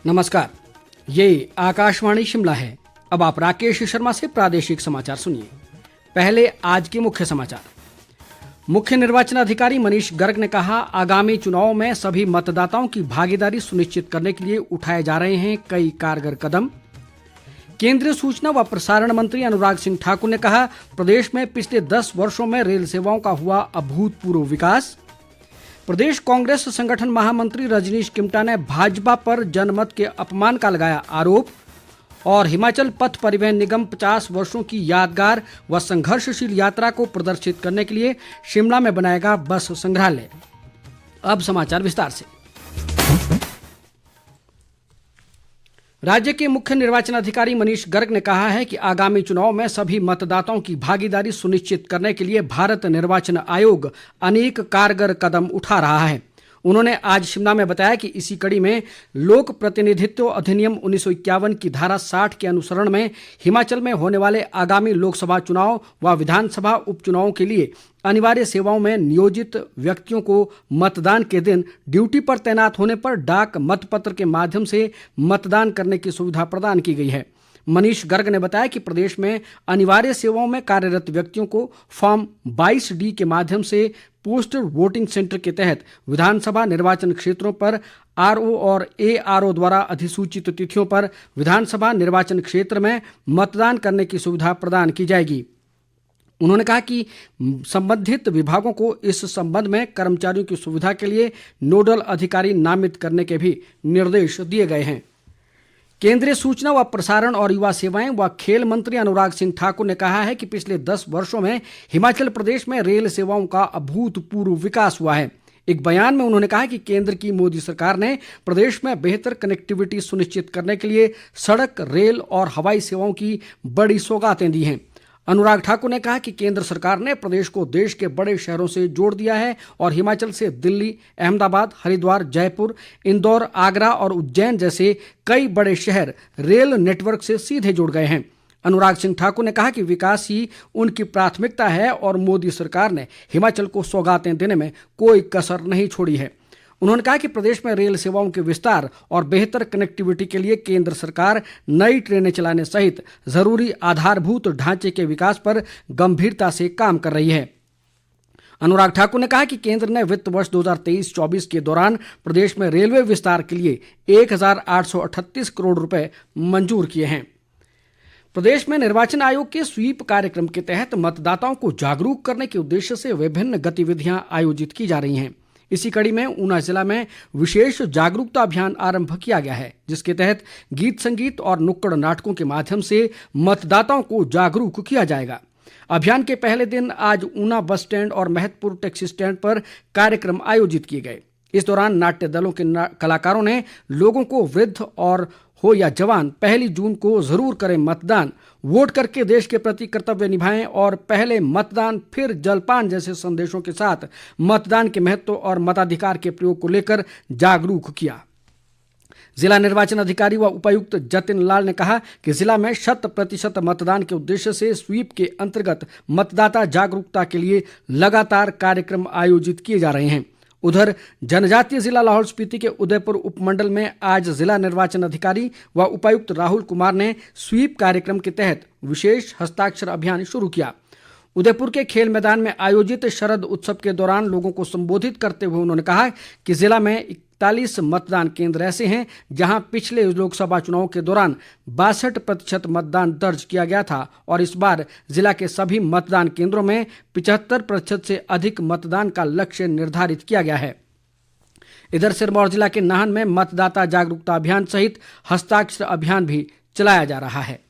नमस्कार, ये आकाशवाणी शिमला है। अब आप राकेश शर्मा से प्रादेशिक समाचार सुनिए। पहले आज के मुख्य समाचार। मुख्य निर्वाचन अधिकारी मनीष गर्ग ने कहा, आगामी चुनाव में सभी मतदाताओं की भागीदारी सुनिश्चित करने के लिए उठाए जा रहे हैं कई कारगर कदम। केंद्रीय सूचना व प्रसारण मंत्री अनुराग सिंह ठाकुर ने कहा, प्रदेश में पिछले 10 वर्षों में रेल सेवाओं का हुआ अभूतपूर्व विकास। प्रदेश कांग्रेस संगठन महामंत्री रजनीश किमटा ने भाजपा पर जनमत के अपमान का लगाया आरोप। और हिमाचल पथ परिवहन निगम 50 वर्षों की यादगार व संघर्षशील यात्रा को प्रदर्शित करने के लिए शिमला में बनाएगा बस संग्रहालय। अब समाचार विस्तार से। राज्य के मुख्य निर्वाचन अधिकारी मनीष गर्ग ने कहा है कि आगामी चुनाव में सभी मतदाताओं की भागीदारी सुनिश्चित करने के लिए भारत निर्वाचन आयोग अनेक कारगर कदम उठा रहा है। उन्होंने आज शिमला में बताया कि इसी कड़ी में लोक प्रतिनिधित्व अधिनियम 1951 की धारा 60 के अनुसरण में हिमाचल में होने वाले आगामी लोकसभा चुनाव व विधानसभा उपचुनावों के लिए अनिवार्य सेवाओं में नियोजित व्यक्तियों को मतदान के दिन ड्यूटी पर तैनात होने पर डाक मतपत्र के माध्यम से मतदान करने की सुविधा प्रदान की गई है। मनीष गर्ग ने बताया कि प्रदेश में अनिवार्य सेवाओं में कार्यरत व्यक्तियों को फॉर्म 22D के माध्यम से पोस्टल वोटिंग सेंटर के तहत विधानसभा निर्वाचन क्षेत्रों पर आरओ और एआरओ द्वारा अधिसूचित तिथियों पर विधानसभा निर्वाचन क्षेत्र में मतदान करने की सुविधा प्रदान की जाएगी। उन्होंने कहा कि संबंधित विभागों को इस संबंध में कर्मचारियों की सुविधा के लिए नोडल अधिकारी नामित करने के भी निर्देश दिए गए हैं। केंद्रीय सूचना व प्रसारण और युवा सेवाएं व खेल मंत्री अनुराग सिंह ठाकुर ने कहा है कि पिछले 10 वर्षों में हिमाचल प्रदेश में रेल सेवाओं का अभूतपूर्व विकास हुआ है। एक बयान में उन्होंने कहा कि केंद्र की मोदी सरकार ने प्रदेश में बेहतर कनेक्टिविटी सुनिश्चित करने के लिए सड़क, रेल और हवाई सेवाओं की बड़ी सौगातें दी हैं। अनुराग ठाकुर ने कहा कि केंद्र सरकार ने प्रदेश को देश के बड़े शहरों से जोड़ दिया है और हिमाचल से दिल्ली, अहमदाबाद, हरिद्वार, जयपुर, इंदौर, आगरा और उज्जैन जैसे कई बड़े शहर रेल नेटवर्क से सीधे जुड़ गए हैं। अनुराग सिंह ठाकुर ने कहा कि विकास ही उनकी प्राथमिकता है और मोदी सरकार ने हिमाचल को सौगातें देने में कोई कसर नहीं छोड़ी है। उन्होंने कहा कि प्रदेश में रेल सेवाओं के विस्तार और बेहतर कनेक्टिविटी के लिए केंद्र सरकार नई ट्रेनें चलाने सहित जरूरी आधारभूत ढांचे के विकास पर गंभीरता से काम कर रही है। अनुराग ठाकुर ने कहा कि केंद्र ने वित्त वर्ष 2023-24 के दौरान प्रदेश में रेलवे विस्तार के लिए 1838 करोड़ रुपए मंजूर किए हैं। प्रदेश में निर्वाचन आयोग के स्वीप कार्यक्रम के तहत मतदाताओं को जागरूक करने के उद्देश्य से विभिन्न गतिविधियां आयोजित की जा रही हैं। इसी कड़ी में ऊना जिला में विशेष जागरूकता अभियान आरंभ किया गया है, जिसके तहत गीत संगीत और नुक्कड़ नाटकों के माध्यम से मतदाताओं को जागरूक किया जाएगा। अभियान के पहले दिन आज ऊना बस स्टैंड और महतपुर टैक्सी स्टैंड पर कार्यक्रम आयोजित किए गए। इस दौरान नाट्य दलों के कलाकारों ने लोगों को वृद्ध और हो या जवान 1 जून को जरूर करें मतदान, वोट करके देश के प्रति कर्तव्य निभाएं और पहले मतदान फिर जलपान जैसे संदेशों के साथ मतदान के महत्व और मताधिकार के प्रयोग को लेकर जागरूक किया। जिला निर्वाचन अधिकारी व उपायुक्त जतिन लाल ने कहा कि जिला में 100% मतदान के उद्देश्य से स्वीप के अंतर्गत मतदाता जागरूकता के लिए लगातार कार्यक्रम आयोजित किए जा रहे हैं। उधर जनजातीय जिला लाहौल स्पीति के उदयपुर उपमंडल में आज जिला निर्वाचन अधिकारी व उपायुक्त राहुल कुमार ने स्वीप कार्यक्रम के तहत विशेष हस्ताक्षर अभियान शुरू किया। उदयपुर के खेल मैदान में आयोजित शरद उत्सव के दौरान लोगों को संबोधित करते हुए उन्होंने कहा कि जिला में 41 मतदान केंद्र ऐसे हैं जहां पिछले लोकसभा चुनाव के दौरान 62% मतदान दर्ज किया गया था और इस बार जिला के सभी मतदान केंद्रों में 75% से अधिक मतदान का लक्ष्य निर्धारित किया गया है। इधर सिरमौर जिला के नाहन में मतदाता जागरूकता अभियान सहित हस्ताक्षर अभियान भी चलाया जा रहा है।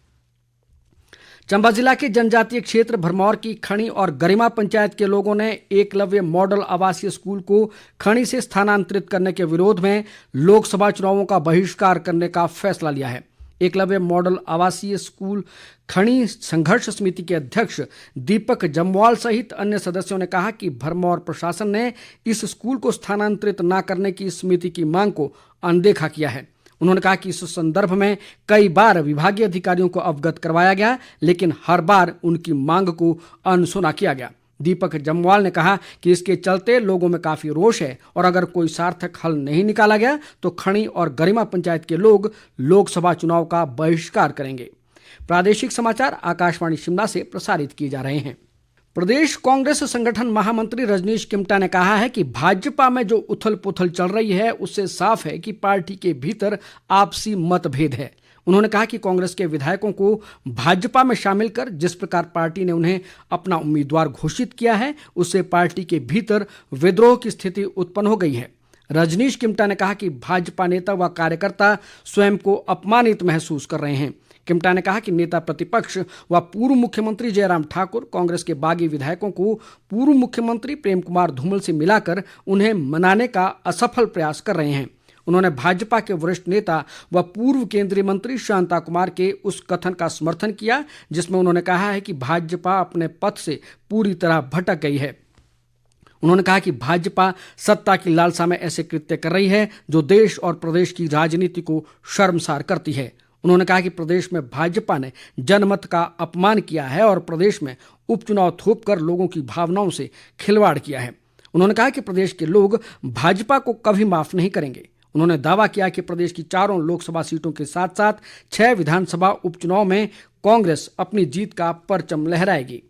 चंबा जिला के जनजातीय क्षेत्र भरमौर की खणी और गरिमा पंचायत के लोगों ने एकलव्य मॉडल आवासीय स्कूल को खणी से स्थानांतरित करने के विरोध में लोकसभा चुनावों का बहिष्कार करने का फैसला लिया है। एकलव्य मॉडल आवासीय स्कूल खणी संघर्ष समिति के अध्यक्ष दीपक जम्वाल सहित अन्य सदस्यों ने कहा कि भरमौर प्रशासन ने इस स्कूल को स्थानांतरित न करने की समिति की मांग को अनदेखा किया है। उन्होंने कहा कि इस संदर्भ में कई बार विभागीय अधिकारियों को अवगत करवाया गया, लेकिन हर बार उनकी मांग को अनसुना किया गया। दीपक जम्वाल ने कहा कि इसके चलते लोगों में काफी रोष है और अगर कोई सार्थक हल नहीं निकाला गया तो खणी और गरिमा पंचायत के लोग लोकसभा चुनाव का बहिष्कार करेंगे। प्रादेशिक समाचार आकाशवाणी शिमला से प्रसारित किए जा रहे हैं। प्रदेश कांग्रेस संगठन महामंत्री रजनीश किमटा ने कहा है कि भाजपा में जो उथल पुथल चल रही है उससे साफ है कि पार्टी के भीतर आपसी मतभेद है। उन्होंने कहा कि कांग्रेस के विधायकों को भाजपा में शामिल कर जिस प्रकार पार्टी ने उन्हें अपना उम्मीदवार घोषित किया है उससे पार्टी के भीतर विद्रोह की स्थिति उत्पन्न हो गई है। रजनीश किमटा ने कहा कि भाजपा नेता व कार्यकर्ता स्वयं को अपमानित महसूस कर रहे हैं। किमटा ने कहा कि नेता प्रतिपक्ष व पूर्व मुख्यमंत्री जयराम ठाकुर कांग्रेस के बागी विधायकों को पूर्व मुख्यमंत्री प्रेम कुमार धूमल से मिलाकर उन्हें मनाने का असफल प्रयास कर रहे हैं। उन्होंने भाजपा के वरिष्ठ नेता व पूर्व केंद्रीय मंत्री शांता कुमार के उस कथन का समर्थन किया जिसमें उन्होंने कहा है कि भाजपा अपने पथ से पूरी तरह भटक गई है। उन्होंने कहा कि भाजपा सत्ता की लालसा में ऐसे कृत्य कर रही है जो देश और प्रदेश की राजनीति को शर्मसार करती है। उन्होंने कहा कि प्रदेश में भाजपा ने जनमत का अपमान किया है और प्रदेश में उपचुनाव थोपकर लोगों की भावनाओं से खिलवाड़ किया है। उन्होंने कहा कि प्रदेश के लोग भाजपा को कभी माफ नहीं करेंगे। उन्होंने दावा किया कि प्रदेश की 4 लोकसभा सीटों के साथ साथ 6 विधानसभा उपचुनाव में कांग्रेस अपनी जीत का परचम लहराएगी।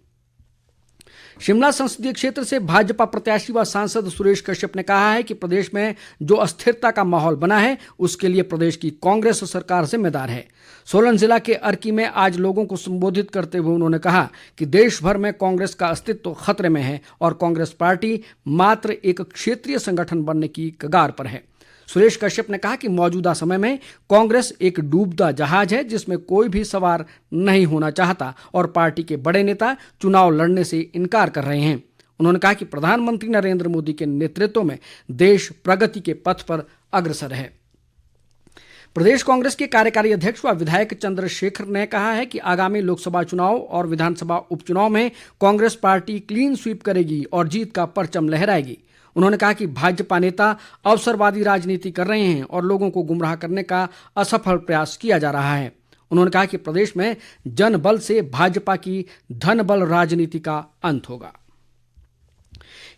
शिमला संसदीय क्षेत्र से भाजपा प्रत्याशी व सांसद सुरेश कश्यप ने कहा है कि प्रदेश में जो अस्थिरता का माहौल बना है उसके लिए प्रदेश की कांग्रेस सरकार जिम्मेदार है। सोलन जिला के अर्की में आज लोगों को संबोधित करते हुए उन्होंने कहा कि देश भर में कांग्रेस का अस्तित्व खतरे में है और कांग्रेस पार्टी मात्र एक क्षेत्रीय संगठन बनने की कगार पर है। सुरेश कश्यप ने कहा कि मौजूदा समय में कांग्रेस एक डूबता जहाज है जिसमें कोई भी सवार नहीं होना चाहता और पार्टी के बड़े नेता चुनाव लड़ने से इनकार कर रहे हैं। उन्होंने कहा कि प्रधानमंत्री नरेंद्र मोदी के नेतृत्व में देश प्रगति के पथ पर अग्रसर है। प्रदेश कांग्रेस के कार्यकारी अध्यक्ष व विधायक चंद्रशेखर ने कहा है कि आगामी लोकसभा चुनाव और विधानसभा उपचुनाव में कांग्रेस पार्टी क्लीन स्वीप करेगी और जीत का परचम लहराएगी। उन्होंने कहा कि भाजपा नेता अवसरवादी राजनीति कर रहे हैं और लोगों को गुमराह करने का असफल प्रयास किया जा रहा है। उन्होंने कहा कि प्रदेश में जनबल से भाजपा की धनबल राजनीति का अंत होगा।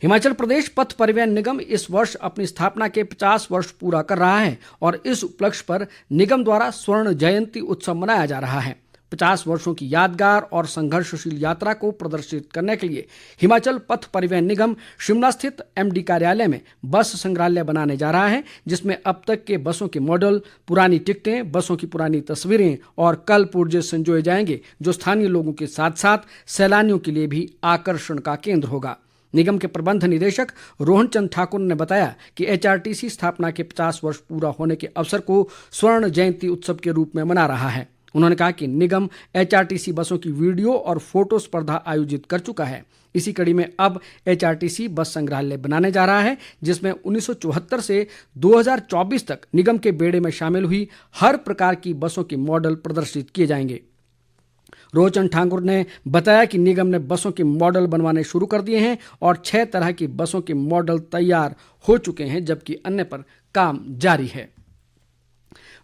हिमाचल प्रदेश पथ परिवहन निगम इस वर्ष अपनी स्थापना के 50 वर्ष पूरा कर रहा है और इस उपलक्ष्य पर निगम द्वारा स्वर्ण जयंती उत्सव मनाया जा रहा है। 50 वर्षों की यादगार और संघर्षशील यात्रा को प्रदर्शित करने के लिए हिमाचल पथ परिवहन निगम शिमला स्थित एमडी कार्यालय में बस संग्रहालय बनाने जा रहा है जिसमें अब तक के बसों के मॉडल, पुरानी टिकटें, बसों की पुरानी तस्वीरें और कल पुर्जे संजोए जाएंगे जो स्थानीय लोगों के साथ साथ सैलानियों के लिए भी आकर्षण का केंद्र होगा। निगम के प्रबंध निदेशक रोहन चंद ठाकुर ने बताया कि एचआरटीसी स्थापना के 50 वर्ष पूरा होने के अवसर को स्वर्ण जयंती उत्सव के रूप में मना रहा है। उन्होंने कहा कि निगम एचआरटीसी बसों की वीडियो और फोटो स्पर्धा आयोजित कर चुका है। इसी कड़ी में अब एचआरटीसी बस संग्रहालय बनाने जा रहा है जिसमें 1974 से 2024 तक निगम के बेड़े में शामिल हुई हर प्रकार की बसों के मॉडल प्रदर्शित किए जाएंगे। रोचन ठाकुर ने बताया कि निगम ने बसों के मॉडल बनवाने शुरू कर दिए हैं और 6 तरह की बसों के मॉडल तैयार हो चुके हैं जबकि अन्य पर काम जारी है।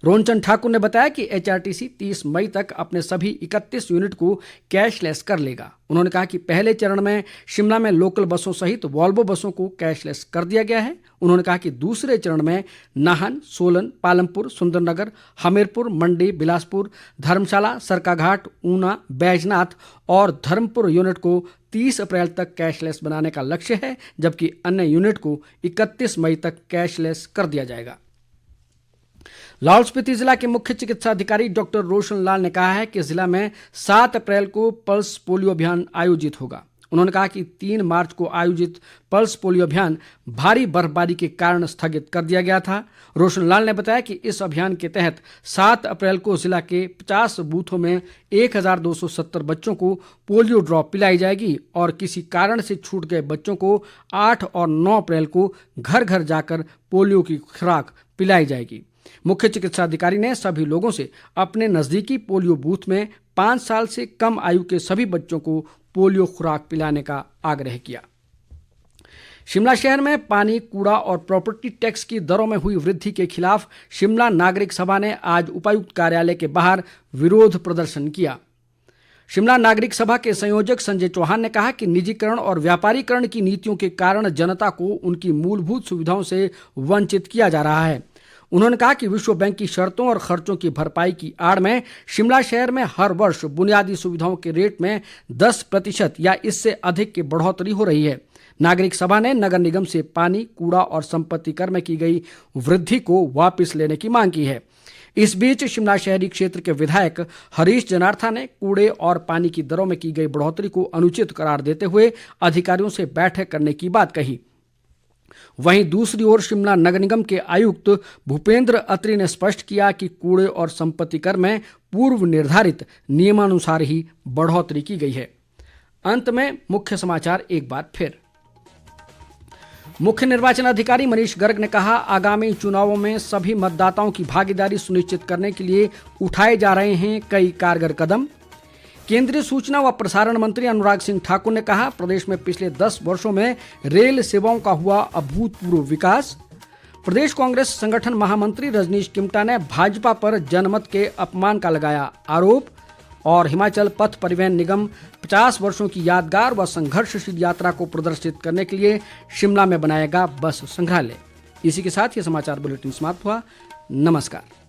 रोनचंद ठाकुर ने बताया कि एचआरटीसी 30 मई तक अपने सभी 31 यूनिट को कैशलेस कर लेगा। उन्होंने कहा कि पहले चरण में शिमला में लोकल बसों सहित वॉल्वो बसों को कैशलेस कर दिया गया है। उन्होंने कहा कि दूसरे चरण में नाहन, सोलन, पालमपुर, सुंदरनगर, हमीरपुर, मंडी, बिलासपुर, धर्मशाला, सरकाघाट, ऊना, बैजनाथ और धर्मपुर यूनिट को 30 अप्रैल तक कैशलेस बनाने का लक्ष्य है जबकि अन्य यूनिट को 31 मई तक कैशलेस कर दिया जाएगा। लाहौल स्पीति जिला के मुख्य चिकित्सा अधिकारी डॉक्टर रोशन लाल ने कहा है कि जिला में 7 अप्रैल को पल्स पोलियो अभियान आयोजित होगा। उन्होंने कहा कि 3 मार्च को आयोजित पल्स पोलियो अभियान भारी बर्फबारी के कारण स्थगित कर दिया गया था। रोशन लाल ने बताया कि इस अभियान के तहत 7 अप्रैल को जिला के 50 बूथों में 1270 बच्चों को पोलियो ड्रॉप पिलाई जाएगी और किसी कारण से छूट गए बच्चों को 8 और 9 अप्रैल को घर घर जाकर पोलियो की खुराक पिलाई जाएगी। मुख्य चिकित्सा अधिकारी ने सभी लोगों से अपने नजदीकी पोलियो बूथ में 5 साल से कम आयु के सभी बच्चों को पोलियो खुराक पिलाने का आग्रह किया। शिमला शहर में पानी, कूड़ा और प्रॉपर्टी टैक्स की दरों में हुई वृद्धि के खिलाफ शिमला नागरिक सभा ने आज उपायुक्त कार्यालय के बाहर विरोध प्रदर्शन किया। शिमला नागरिक सभा के संयोजक संजय चौहान ने कहा कि निजीकरण और व्यापारीकरण की नीतियों के कारण जनता को उनकी मूलभूत सुविधाओं से वंचित किया जा रहा है। उन्होंने कहा कि विश्व बैंक की शर्तों और खर्चों की भरपाई की आड़ में शिमला शहर में हर वर्ष बुनियादी सुविधाओं के रेट में 10% या इससे अधिक की बढ़ोतरी हो रही है। नागरिक सभा ने नगर निगम से पानी, कूड़ा और संपत्ति कर में की गई वृद्धि को वापस लेने की मांग की है। इस बीच शिमला शहरी क्षेत्र के विधायक हरीश जनार्था ने कूड़े और पानी की दरों में की गई बढ़ोतरी को अनुचित करार देते हुए अधिकारियों से बैठक करने की बात कही। वहीं दूसरी ओर शिमला नगर निगम के आयुक्त भूपेंद्र अत्री ने स्पष्ट किया कि कूड़े और संपत्ति कर में पूर्व निर्धारित नियमानुसार ही बढ़ोतरी की गई है। अंत में मुख्य समाचार एक बार फिर। मुख्य निर्वाचन अधिकारी मनीष गर्ग ने कहा, आगामी चुनावों में सभी मतदाताओं की भागीदारी सुनिश्चित करने के लिए उठाए जा रहे हैं कई कारगर कदम। केंद्रीय सूचना व प्रसारण मंत्री अनुराग सिंह ठाकुर ने कहा, प्रदेश में पिछले 10 वर्षों में रेल सेवाओं का हुआ अभूतपूर्व विकास। प्रदेश कांग्रेस संगठन महामंत्री रजनीश किमटा ने भाजपा पर जनमत के अपमान का लगाया आरोप। और हिमाचल पथ परिवहन निगम 50 वर्षों की यादगार व संघर्षशील यात्रा को प्रदर्शित करने के लिए शिमला में बनाएगा बस संग्रहालय। इसी के साथ ये समाचार बुलेटिन समाप्त हुआ। नमस्कार।